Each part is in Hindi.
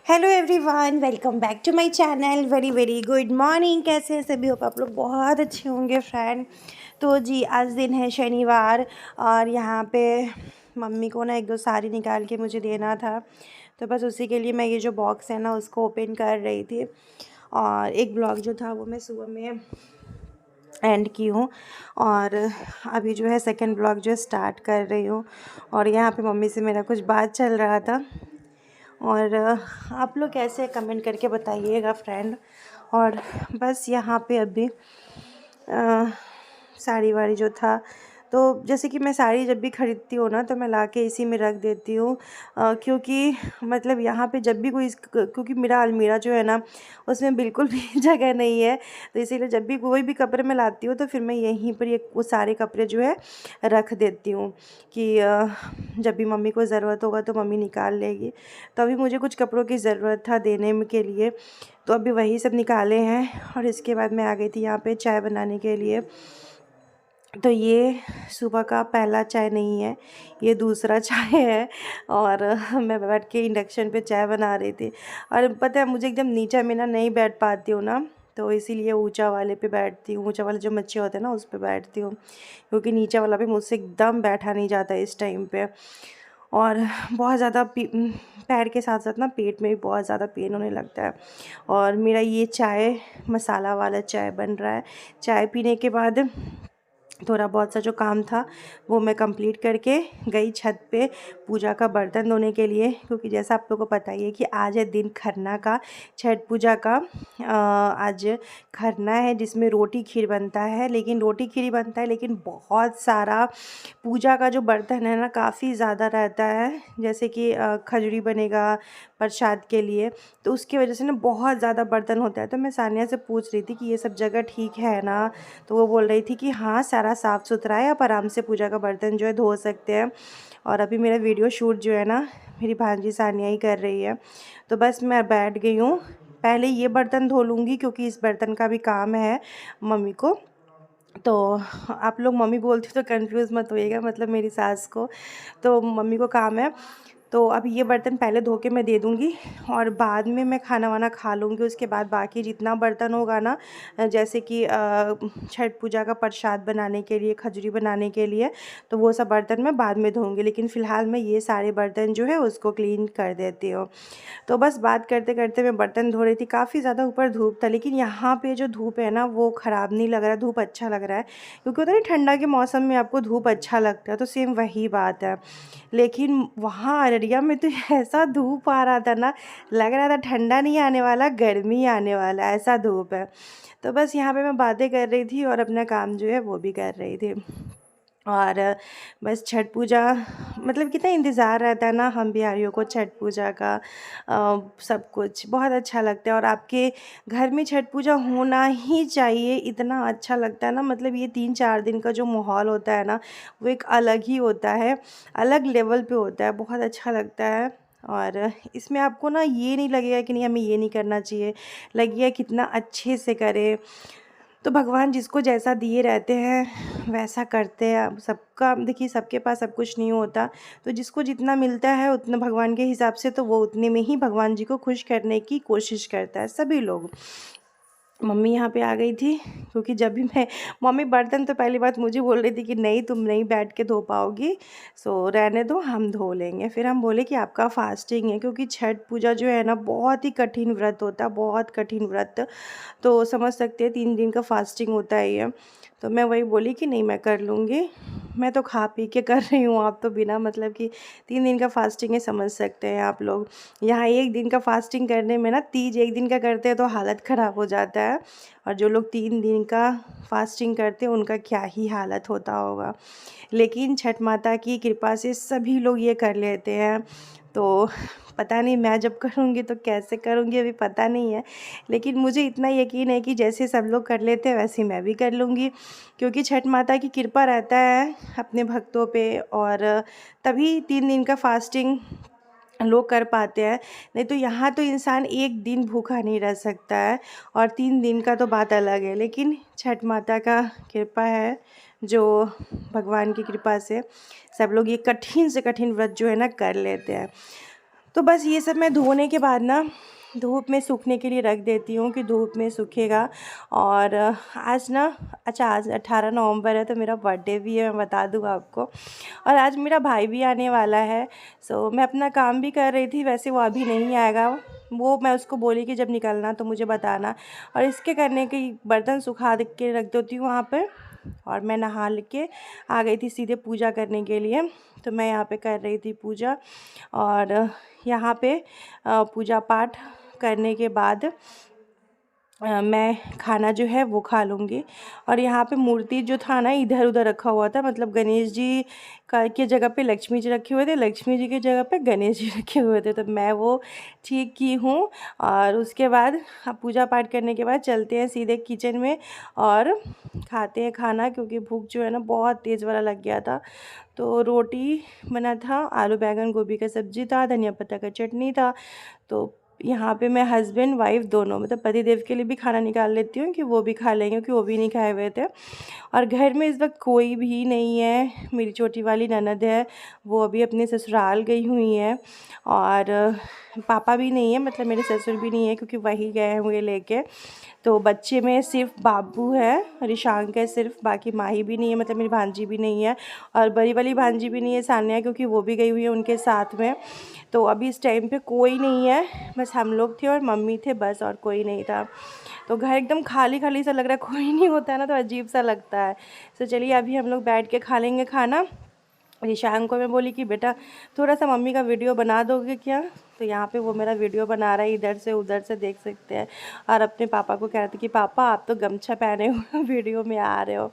Hello everyone, welcome back to my channel. Very very good morning. कैसे हैं सभी? होप आप लोग बहुत अच्छे होंगे फ्रेंड। तो जी, आज दिन है शनिवार और यहाँ पे मम्मी को ना एक दो साड़ी निकाल के मुझे देना था, तो बस उसी के लिए मैं ये जो बॉक्स है ना उसको ओपन कर रही थी। और एक ब्लॉग जो था वो मैं सुबह में एंड की हूँ और अभी जो है सेकंड ब्लॉग जो है स्टार्ट कर रही हूँ। और यहाँ पे मम्मी से मेरा कुछ बात चल रहा था और आप लोग कैसे कमेंट करके बताइएगा फ्रेंड। और बस यहाँ पे अभी साड़ी वाड़ी जो था, तो जैसे कि मैं साड़ी जब भी ख़रीदती हूँ ना तो मैं लाके इसी में रख देती हूँ, क्योंकि मतलब यहाँ पे जब भी कोई क्योंकि मेरा अलमीरा जो है ना उसमें बिल्कुल भी जगह नहीं है, तो इसीलिए जब भी कोई भी कपड़े मैं लाती हूँ तो फिर मैं यहीं पर ये वो सारे कपड़े जो है रख देती हूँ कि जब भी मम्मी को ज़रूरत होगा तो मम्मी निकाल लेगी। तो अभी मुझे कुछ कपड़ों की ज़रूरत था देने के लिए, तो अभी वही सब निकाले हैं। और इसके बाद मैं आ गई थी यहाँ पे चाय बनाने के लिए। तो ये सुबह का पहला चाय नहीं है, ये दूसरा चाय है। और मैं बैठ के इंडक्शन पे चाय बना रही थी। और पता है मुझे एकदम नीचे में ना नहीं बैठ पाती हूँ ना, तो इसीलिए ऊंचा वाले पे बैठती हूँ। ऊंचा वाले जो मच्छे होते हैं ना उस पे बैठती हूँ, क्योंकि नीचे वाला भी मुझसे एकदम बैठा नहीं जाता इस टाइम पे। और बहुत ज़्यादा पैर के साथ साथ ना पेट में भी बहुत ज़्यादा पेन होने लगता है। और मेरा ये चाय मसाला वाला चाय बन रहा है। चाय पीने के बाद थोड़ा बहुत सा जो काम था वो मैं कंप्लीट करके गई छत पे पूजा का बर्तन धोने के लिए, क्योंकि जैसा आप लोगों को पता ही है कि आज है दिन खरना का, छठ पूजा का। आज खरना है जिसमें रोटी खीर बनता है, लेकिन रोटी खीर ही बनता है लेकिन बहुत सारा पूजा का जो बर्तन है ना काफ़ी ज़्यादा रहता है। जैसे कि खजूरी बनेगा प्रसाद के लिए, तो उसकी वजह से ना बहुत ज़्यादा बर्तन होता है। तो मैं सानिया से पूछ रही थी कि ये सब जगह ठीक है ना, तो वो बोल रही थी कि हाँ सारा साफ़ सुथरा है, आप आराम से पूजा का बर्तन जो है धो सकते हैं। और अभी मेरा वीडियो शूट जो है ना मेरी भांजी सानिया ही कर रही है। तो बस मैं बैठ गई हूँ, पहले ये बर्तन धो लूँगी क्योंकि इस बर्तन का भी काम है मम्मी को। तो आप लोग मम्मी बोलती तो कंफ्यूज मत होइएगा, मतलब मेरी सास को, तो मम्मी को काम है। तो अब ये बर्तन पहले धो के मैं दे दूँगी और बाद में मैं खाना वाना खा लूँगी। उसके बाद बाकी जितना बर्तन होगा ना, जैसे कि छठ पूजा का प्रसाद बनाने के लिए, खजूरी बनाने के लिए, तो वो सब बर्तन मैं बाद में धोऊँगी। लेकिन फ़िलहाल मैं ये सारे बर्तन जो है उसको क्लीन कर देती हूँ। तो बस बात करते करते मैं बर्तन धो रही थी। काफ़ी ज़्यादा ऊपर धूप था, लेकिन यहाँ पे जो धूप है ना वो ख़राब नहीं लग रहा है, धूप अच्छा लग रहा है। क्योंकि होता है ना ठंडा के मौसम में आपको धूप अच्छा लगता है, तो सेम वही बात है। लेकिन वहाँ अररिया में तो ऐसा धूप आ रहा था ना, लग रहा था ठंडा नहीं आने वाला, गर्मी आने वाला, ऐसा धूप है। तो बस यहाँ पे मैं बातें कर रही थी और अपना काम जो है वो भी कर रही थी। और बस छठ पूजा, मतलब कितना इंतज़ार रहता है ना हम बिहारियों को छठ पूजा का। सब कुछ बहुत अच्छा लगता है और आपके घर में छठ पूजा होना ही चाहिए, इतना अच्छा लगता है ना। मतलब ये 3-4 दिन का जो माहौल होता है ना वो एक अलग ही होता है, अलग लेवल पे होता है, बहुत अच्छा लगता है। और इसमें आपको ना ये नहीं लगेगा कि नहीं हमें ये नहीं करना चाहिए, लगेगा कितना अच्छे से करें। तो भगवान जिसको जैसा दिए रहते हैं वैसा करते हैं। अब सबका देखिए, सबके पास सब कुछ नहीं होता, तो जिसको जितना मिलता है उतना भगवान के हिसाब से, तो वो उतने में ही भगवान जी को खुश करने की कोशिश करता है सभी लोग। मम्मी यहाँ पे आ गई थी, क्योंकि जब भी मैं मम्मी बर्तन तो पहली बात मुझे बोल रही थी कि नहीं तुम नहीं बैठ के धो पाओगी, सो रहने दो हम धो लेंगे। फिर हम बोले कि आपका फास्टिंग है, क्योंकि छठ पूजा जो है ना बहुत ही कठिन व्रत होता है, बहुत कठिन व्रत। तो समझ सकते हैं 3 दिन का फास्टिंग होता है ये। तो मैं वही बोली कि नहीं मैं कर लूँगी, मैं तो खा पी के कर रही हूँ, आप तो बिना मतलब कि 3 दिन का फास्टिंग है, समझ सकते हैं आप लोग। यहाँ 1 दिन का फास्टिंग करने में ना, तीज 1 दिन का करते हैं तो हालत ख़राब हो जाता है, और जो लोग 3 दिन का फास्टिंग करते हैं उनका क्या ही हालत होता होगा। लेकिन छठ माता की कृपा से सभी लोग ये कर लेते हैं। तो पता नहीं मैं जब करूँगी तो कैसे करूँगी, अभी पता नहीं है, लेकिन मुझे इतना यकीन है कि जैसे सब लोग कर लेते हैं वैसे मैं भी कर लूँगी, क्योंकि छठ माता की कृपा रहता है अपने भक्तों पे। और तभी 3 दिन का फास्टिंग लोग कर पाते हैं, नहीं तो यहाँ तो इंसान 1 दिन भूखा नहीं रह सकता है, और 3 दिन का तो बात अलग है। लेकिन छठ माता का कृपा है, जो भगवान की कृपा से सब लोग ये कठिन से कठिन व्रत जो है ना कर लेते हैं। तो बस ये सब मैं धोने के बाद ना धूप में सूखने के लिए रख देती हूँ कि धूप में सूखेगा। और आज ना, अच्छा आज 18 नवंबर है तो मेरा बर्थडे भी है, मैं बता दूँ आपको। और आज मेरा भाई भी आने वाला है। सो मैं अपना काम भी कर रही थी, वैसे वो अभी नहीं आएगा। वो मैं उसको बोली कि जब निकलना तो मुझे बताना। और इसके करने के बर्तन सुखा के रख देती हूँ वहाँ पे। और मैं नहा के आ गई थी सीधे पूजा करने के लिए। तो मैं यहाँ पे कर रही थी पूजा। और यहाँ पे पूजा पाठ करने के बाद मैं खाना जो है वो खा लूँगी। और यहाँ पे मूर्ति जो था ना इधर उधर रखा हुआ था, मतलब गणेश जी का की जगह पे लक्ष्मी जी रखे हुए थे, लक्ष्मी जी की जगह पे गणेश जी रखे हुए थे, तो मैं वो ठीक की हूँ। और उसके बाद अब पूजा पाठ करने के बाद चलते हैं सीधे किचन में और खाते हैं खाना, क्योंकि भूख जो है ना बहुत तेज़ वाला लग गया था। तो रोटी बना था, आलू बैंगन गोभी का सब्जी था, धनिया पत्ता का चटनी था। तो यहाँ पे मैं हस्बैंड वाइफ दोनों, मतलब पति देव के लिए भी खाना निकाल लेती हूँ कि वो भी खा लेंगे, क्योंकि वो भी नहीं खाए हुए थे। और घर में इस वक्त कोई भी नहीं है। मेरी छोटी वाली ननद है, वो अभी अपने ससुराल गई हुई है। और पापा भी नहीं है, मतलब मेरे ससुर भी नहीं है, क्योंकि वही गए हुए लेके। तो बच्चे में सिर्फ बाबू है, रिशांक है सिर्फ, बाकी माही भी नहीं है, मतलब मेरी भांजी भी नहीं है। और बड़ी वाली भांजी भी नहीं है सान्या, क्योंकि वो भी गई हुई है उनके साथ में। तो अभी इस टाइम पे कोई नहीं है, बस हम लोग थे और मम्मी थे बस, और कोई नहीं था। तो घर एकदम खाली खाली सा लग रहा है, कोई नहीं होता है ना तो अजीब सा लगता है। तो चलिए अभी हम लोग बैठ के खा लेंगे खाना। ईशान को मैं बोली कि बेटा थोड़ा सा मम्मी का वीडियो बना दोगे क्या। तो यहाँ पे वो मेरा वीडियो बना रहा है, इधर से उधर से देख सकते हैं। और अपने पापा को कह रहे थे कि पापा आप तो गमछा पहने हुए वीडियो में आ रहे हो।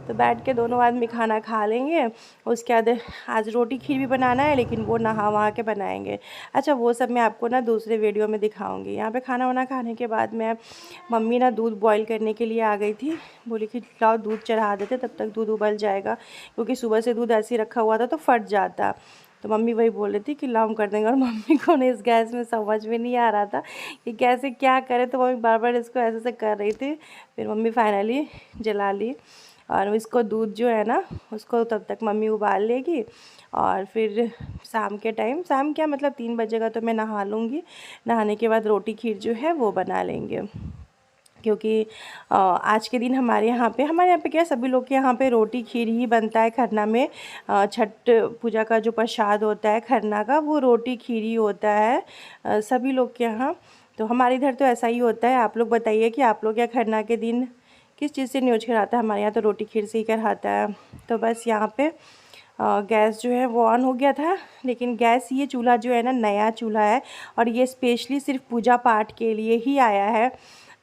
तो बैठ के दोनों आदमी खाना खा लेंगे। उसके बाद आज रोटी खीर भी बनाना है, लेकिन वो नहा वहा के बनाएंगे। अच्छा वो सब मैं आपको ना दूसरे वीडियो में दिखाऊँगी। यहाँ पर खाना वाना खाने के बाद मैं मम्मी ना दूध बॉयल करने के लिए आ गई थी। बोली कि लाओ दूध चढ़ा देते, तब तक दूध उबल जाएगा, क्योंकि सुबह से दूध ऐसे ही रखा हुआ था तो फट जाता। तो मम्मी वही बोल रही थी कि लाओ हम कर देंगे। और मम्मी को ने इस गैस में समझ में नहीं आ रहा था कि कैसे क्या करे, तो मम्मी बार बार इसको ऐसे से कर रही थी। फिर मम्मी फाइनली जला ली। और इसको दूध जो है ना उसको तब तक मम्मी उबाल लेगी। और फिर शाम के टाइम, शाम क्या मतलब 3 बजेगा तो मैं नहा लूँगी। नहाने के बाद रोटी खीर जो है वो बना लेंगे, क्योंकि आज के दिन हमारे यहाँ पे क्या सभी लोग के यहाँ पे रोटी खीर ही बनता है खरना में। छठ पूजा का जो प्रसाद होता है खरना का, वो रोटी खीर ही होता है सभी लोग के यहाँ। तो हमारे इधर तो ऐसा ही होता है। आप लोग बताइए कि आप लोग या खरना के दिन किस चीज़ से न्योछ कराता है। हमारे यहाँ तो रोटी खीर से ही कराता है। तो बस यहाँ पे गैस जो है वो ऑन हो गया था, लेकिन गैस ये चूल्हा जो है ना नया चूल्हा है, और ये स्पेशली सिर्फ पूजा पाठ के लिए ही आया है।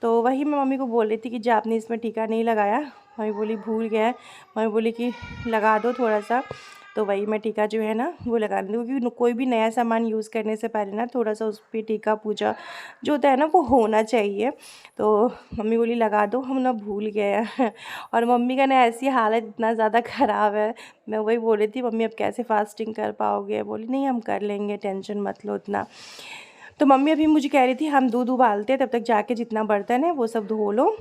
तो वही मैं मम्मी को बोल रही थी कि जो आपने इसमें टीका नहीं लगाया। मम्मी बोली भूल गया है। मम्मी बोली कि लगा दो थोड़ा सा। तो वही मैं टीका जो है ना वो लगा दूँ, क्योंकि कोई भी नया सामान यूज़ करने से पहले ना थोड़ा सा उस पर टीका पूजा जो होता है ना वो होना चाहिए। तो मम्मी बोली लगा दो, हम ना भूल गए हैं। और मम्मी का ना ऐसी हालत इतना ज़्यादा ख़राब है। मैं वही बोल रही थी मम्मी अब कैसे फास्टिंग कर पाओगे। बोली नहीं हम कर लेंगे, टेंशन मत लो उतना। तो मम्मी अभी मुझे कह रही थी हम दूध उबालते हैं, तब तक जाके जितना बर्तन है वो सब धो लो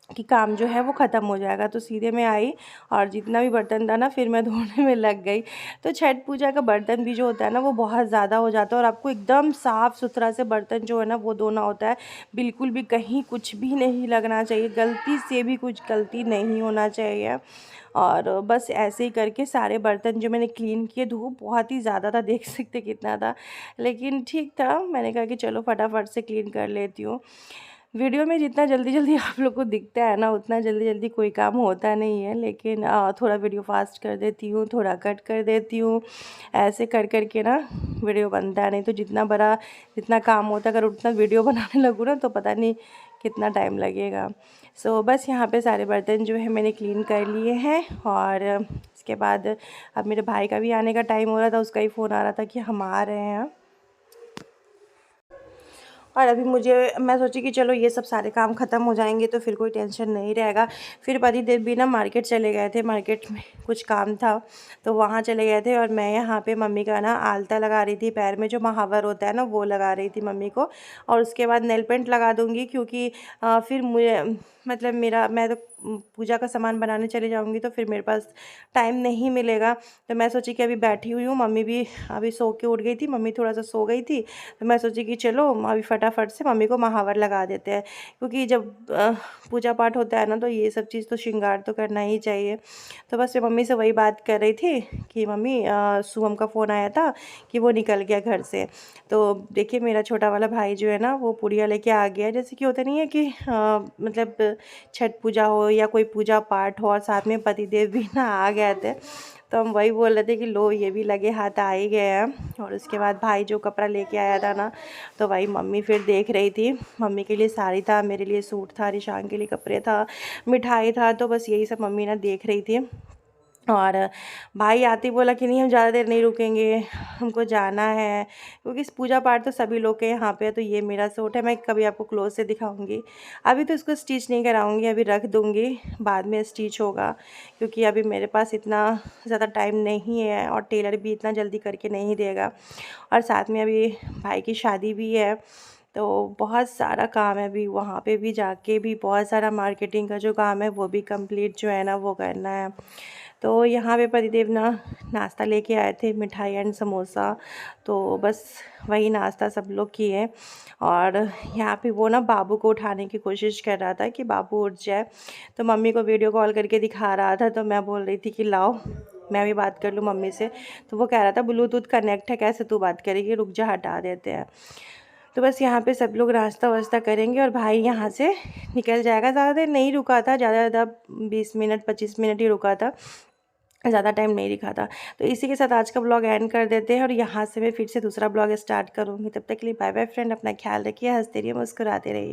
कि काम जो है वो ख़त्म हो जाएगा। तो सीधे मैं आई और जितना भी बर्तन था ना फिर मैं धोने में लग गई। तो छठ पूजा का बर्तन भी जो होता है ना वो बहुत ज़्यादा हो जाता है, और आपको एकदम साफ़ सुथरा से बर्तन जो है ना वो धोना होता है। बिल्कुल भी कहीं कुछ भी नहीं लगना चाहिए, गलती से भी कुछ गलती नहीं होना चाहिए। और बस ऐसे ही करके सारे बर्तन जो मैंने क्लीन किए, धूप बहुत ही ज़्यादा था, देख सकते कितना था, लेकिन ठीक था। मैंने कहा कि चलो फटाफट से क्लीन कर लेती हूँ। वीडियो में जितना जल्दी जल्दी आप लोग को दिखता है ना उतना जल्दी जल्दी कोई काम होता नहीं है, लेकिन थोड़ा वीडियो फास्ट कर देती हूँ, थोड़ा कट कर देती हूँ। ऐसे कर कर के ना वीडियो बनता है। नहीं तो जितना काम होता है अगर उतना वीडियो बनाने लगूँ ना तो पता नहीं कितना टाइम लगेगा। सो बस यहाँ पे सारे बर्तन जो है मैंने क्लीन कर लिए हैं। और इसके बाद अब मेरे भाई का भी आने का टाइम हो रहा था, उसका ही फ़ोन आ रहा था कि हम आ रहे हैं। और अभी मैं सोची कि चलो ये सब सारे काम ख़त्म हो जाएंगे तो फिर कोई टेंशन नहीं रहेगा। फिर पतिदेव भी ना मार्केट चले गए थे, मार्केट में कुछ काम था तो वहाँ चले गए थे। और मैं यहाँ पे मम्मी का ना आलता लगा रही थी, पैर में जो महावर होता है ना वो लगा रही थी मम्मी को। और उसके बाद नेल पेंट लगा दूँगी, क्योंकि फिर मुझे मतलब मैं तो पूजा का सामान बनाने चली जाऊँगी तो फिर मेरे पास टाइम नहीं मिलेगा। तो मैं सोची कि अभी बैठी हुई हूँ, मम्मी भी अभी सो के उठ गई थी, मम्मी थोड़ा-सा सो गई थी, तो मैं सोची कि चलो अभी फटाफट से मम्मी को महावर लगा देते हैं। क्योंकि जब पूजा पाठ होता है ना तो ये सब चीज़ तो श्रृंगार तो करना ही चाहिए। तो बस मैं मम्मी से वही बात कर रही थी कि मम्मी शुभम का फ़ोन आया था कि वो निकल गया घर से। तो देखिए मेरा छोटा वाला भाई जो है ना वो पूड़ियाँ लेके आ गया है। जैसे कि होता नहीं है कि मतलब छठ पूजा हो या कोई पूजा पाठ हो और साथ में पतिदेव भी ना आ गए थे। तो हम वही बोल रहे थे कि लो ये भी लगे हाथ आ ही गए हैं। और उसके बाद भाई जो कपड़ा लेके आया था ना तो वही मम्मी फिर देख रही थी। मम्मी के लिए साड़ी था, मेरे लिए सूट था, रिशांग के लिए कपड़े था, मिठाई था, तो बस यही सब मम्मी ना देख रही थी। और भाई आते ही बोला कि नहीं हम ज़्यादा देर नहीं रुकेंगे, हमको जाना है। क्योंकि इस पूजा पाठ तो सभी लोग के यहाँ पे है। तो ये मेरा सूट है, मैं कभी आपको क्लोज से दिखाऊंगी। अभी तो इसको स्टिच नहीं कराऊंगी, अभी रख दूंगी, बाद में स्टिच होगा। क्योंकि अभी मेरे पास इतना ज़्यादा टाइम नहीं है और टेलर भी इतना जल्दी करके नहीं देगा। और साथ में अभी भाई की शादी भी है, तो बहुत सारा काम है। अभी वहाँ पे भी जाके भी बहुत सारा मार्केटिंग का जो काम है वो भी कंप्लीट जो है ना वो करना है। तो यहाँ पे पतिदेव ना नाश्ता लेके आए थे, मिठाई एंड समोसा। तो बस वही नाश्ता सब लोग किए। और यहाँ पे वो ना बाबू को उठाने की कोशिश कर रहा था कि बाबू उठ जाए। तो मम्मी को वीडियो कॉल करके दिखा रहा था, तो मैं बोल रही थी कि लाओ मैं भी बात कर लूँ मम्मी से। तो वो कह रहा था ब्लूटूथ कनेक्ट है, कैसे तू बात करेगी, रुक जा हटा देते हैं। तो बस यहाँ पे सब लोग नाश्ता वास्ता करेंगे और भाई यहाँ से निकल जाएगा। ज़्यादा देर नहीं रुका था, ज़्यादा ज़्यादा 20 मिनट 25 मिनट ही रुका था, ज़्यादा टाइम नहीं दिखा था। तो इसी के साथ आज का ब्लॉग एंड कर देते हैं और यहाँ से मैं फिर से दूसरा ब्लॉग स्टार्ट करूँगी। तब तक के लिए बाय बाय फ्रेंड, अपना ख्याल रखिए, हंसते रहिए, मुस्कुराते रहिए।